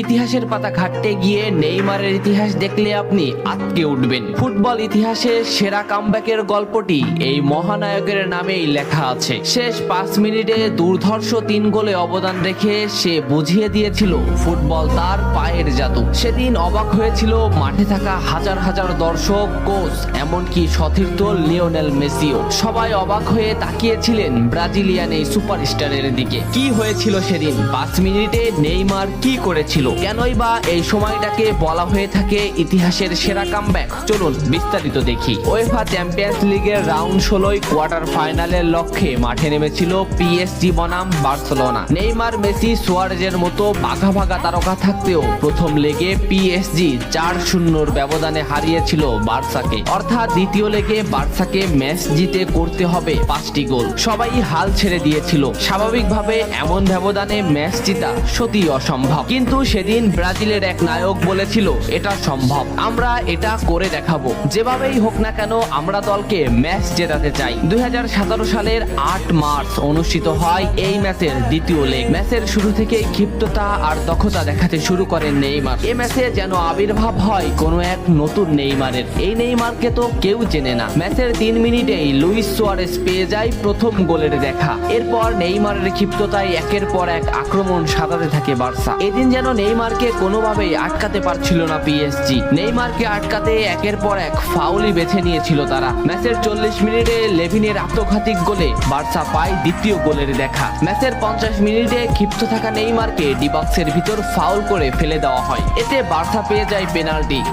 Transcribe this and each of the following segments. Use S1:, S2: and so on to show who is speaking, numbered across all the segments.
S1: ইতিহাসের পাতা ঘাটতে গিয়ে নেইমারের ইতিহাস দেখলে আপনি আঁতকে উঠবেন। ফুটবল ইতিহাসে সেরা কামব্যাকের গল্পটি এই মহানায়কের নামেই লেখা আছে। শেষ 5 মিনিটে দুর্ধর্ষ 3 গোলে অবদান রেখে সে বুঝিয়ে দিয়েছিল ফুটবল তার পায়ের জাদু। সেদিন অবাক হয়েছিল মাঠে থাকা হাজার হাজার দর্শক, কোচ, এমনকি সতীর্থ লিওনেল মেসিও। সবাই অবাক হয়ে তাকিয়েছিলেন ব্রাজিলিয়ান এই সুপারস্টারের দিকে। কি হয়েছিল সেদিন? 5 মিনিটে নেইমার কি করেছিল? কেনই বা এই সময়টাকে বলা হয়ে থাকে ইতিহাসের সেরা কামব্যাক? চলুন বিস্তারিত দেখি। উয়েফা চ্যাম্পিয়ন্স লিগের রাউন্ড 16 কোয়ার্টার ফাইনালের লক্ষ্যে মাঠে নেমেছিল পিএসজি বনাম বার্সেলোনা। নেইমার, মেসি, সুয়ারেজের মতো ভাগা ভাগা তারকা থাকতেও প্রথম লেগে পিএসজি 4-0 ব্যবধানে হারিয়েছিল বার্সাকে। অর্থাৎ দ্বিতীয় লেগে বার্সাকে ম্যাচ জিতে করতে হবে 5টি গোল। সবাই হাল ছেড়ে দিয়েছিল। স্বাভাবিকভাবে এমন ব্যবধানে ম্যাচ জিতা সত্যি অসম্ভব, কিন্তু সেদিন ব্রাজিলের এক নায়ক বলেছিল এটা সম্ভব, আমরা এটা করে দেখাবো। যেভাবেই হোক না কেন আমরা দলকে ম্যাচ জেতাতে চাই। 2017 সালের 8 মার্চ অনুষ্ঠিত হয় এই ম্যাচের দ্বিতীয় লেগ। ম্যাচের শুরু থেকেই ক্ষিপ্ততা আর দক্ষতা দেখাতে শুরু করেন নেইমার। এই ম্যাচে যেন আবির্ভাব হয় কোনো এক নতুন নেইমারের। এই নেইমারকে তো কেউ চেনে না। ম্যাচের 3 মিনিটেই লুইস সুয়ারেজ পেয়ে যায় প্রথম গোলের দেখা। এরপর নেইমারের ক্ষিপ্ততায় একের পর এক আক্রমণ সাজাতে থাকে বার্সা। এদিন যেন নেইমারকে কোনোভাবেই আটকাতে পারছিল না পিএসজি। নেইমারকে আটকাতে একের পর এক ফাউলই বেছে নিয়েছিল তারা। ম্যাচের 40 মিনিটে লেভিনের আত্মঘাতী গোলে বার্সা পায় দ্বিতীয় গোলের দেখা। ম্যাচের 50 মিনিটে ক্ষিপ্ত থাকা নেইমারকে ডি বক্সের ভিতর ফাউল করে ফেলে দেওয়া হয়। এতে বার্সা পেয়ে যায়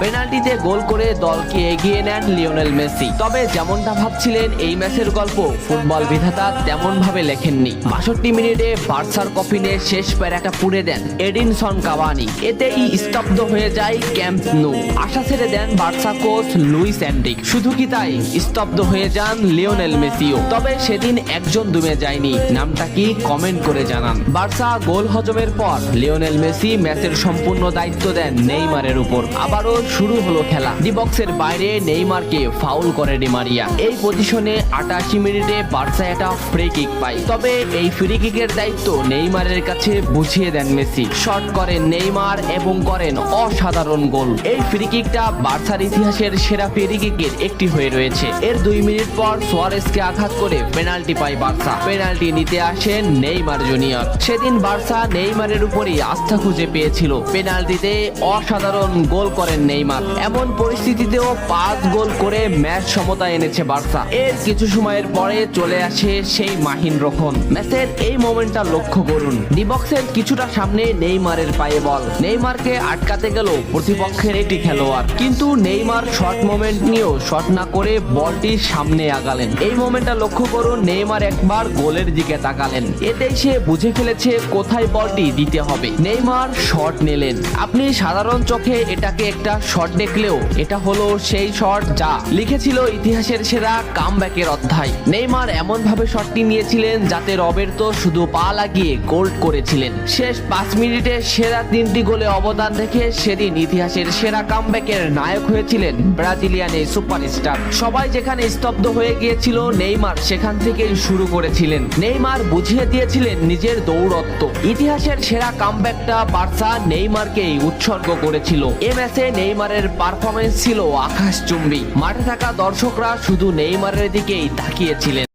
S1: পেনাল্টিতে গোল করে দলকে এগিয়ে নেন লিওনেল মেসি। তবে যেমনটা ভাবছিলেন এই ম্যাচের গল্প ফুটবল বিধাতা তেমন ভাবে লেখেননি। 62 মিনিটে বার্সার কফিনে শেষ প্যারাটা পুড়ে দেন এডিনসন কাভানি। এতেই স্তব্ধ হয়ে যায় ক্যাম্প নু। আশা ছেড়ে দেন বার্সা কোচ লুইস এনরিক। শুধু কি তাই, স্তব্ধ হয়ে যান লিওনেল মেসিও। তবে সেদিন একজন দমে যায়নি। নামটা কি কমেন্ট করে জানান। বার্সা গোল হজমের পর লিওনেল মেসি ম্যাচের সম্পূর্ণ দায়িত্ব দেন নেইমারের উপর। আবারও শুরু হলো খেলা। ডি বক্সের বাইরে নেইমারকে ফাউল করে ডি মারিয়া। এই পজিশনে 88 মিনিটে বার্সা একটা ফ্রি কিক পায়। তবে এই ফ্রি কিকের দায়িত্ব নেইমারের কাছে বুঝিয়ে দেন মেসি। শট করেন নেইমার এবং করেন অসাধারণ গোল। এই ফ্রি কিকটা বার্সার ইতিহাসের সেরা ফ্রি কিকের একটি হয়ে রয়েছে। এর 2 মিনিট পর সুয়ারেজকে আঘাত করে পেনাল্টি পায় বার্সা। পেনাল্টি নিতে আসেন নেইমার জুনিয়র। সেদিন বার্সা নেইমারের উপরই আস্থা খুঁজে পেয়েছিল। পেনাল্টিতে অসাধারণ গোল করেন নেইমার। এমন পরিস্থিতিতেও 5 গোল করে ম্যাচ সমতা এনেছে বার্সা। এর কিছু সময়ের পরে চলে আসে সেই মাহিন রক্ষণ। ম্যাচের এই মোমেন্টটা লক্ষ্য করুন। ডি বক্সের কিছুটা সামনে নেইমারের পায়ে বল। নেইমারকে আটকাতে গেল প্রতিপক্ষের একটি খেলোয়াড়, কিন্তু নেইমার শর্ট মোমেন্ট নিয়েও শট না করে বলটির সামনে আগালেন। এই মোমেন্টটা লক্ষ্য করুন। নেইমার একবার গোলের দিকে তাকালেন। এতেই সে বুঝে ফেলেছে কোথায় বলটি দিতে হবে। নেইমার শট নিলেন। আপনি সাধারণ চোখে এটাকে একটা শট দেখলেও এটা হলো সেই শট যা লিখেছিল ইতিহাসের সেরা কামব্যাকের অধ্যায়। নেইমার এমন ভাবে শটটি নিয়েছিলেন যাতে রবের্তো শুধু পা লাগিয়ে গোল করেছিলেন। শেষ 5 মিনিটে সেরা 3টি গোলে অবদান রেখে সেদিন ইতিহাসের সেরা কামব্যাকের নায়ক হয়েছিলেন ব্রাজিলিয়ান এই সুপারস্টার। সবাই যেখানে স্তব্ধ হয়ে গিয়েছিল, নেইমার সেখান থেকেই শুরু করেছিলেন। নেইমার বুঝিয়ে দিয়েছিলেন নিজের দৌড়ত্ব। ইতিহাসের সেরা কামব্যাকটা বার্সা নেইমারকেই উৎসর্গ করেছিল। এ ম্যাচে নেইমারের পারফরমেন্স ছিল আকাশচুম্বী। মাঠে থাকা দর্শকরা শুধু নেইমারের দিকেই তাকিয়েছিলেন।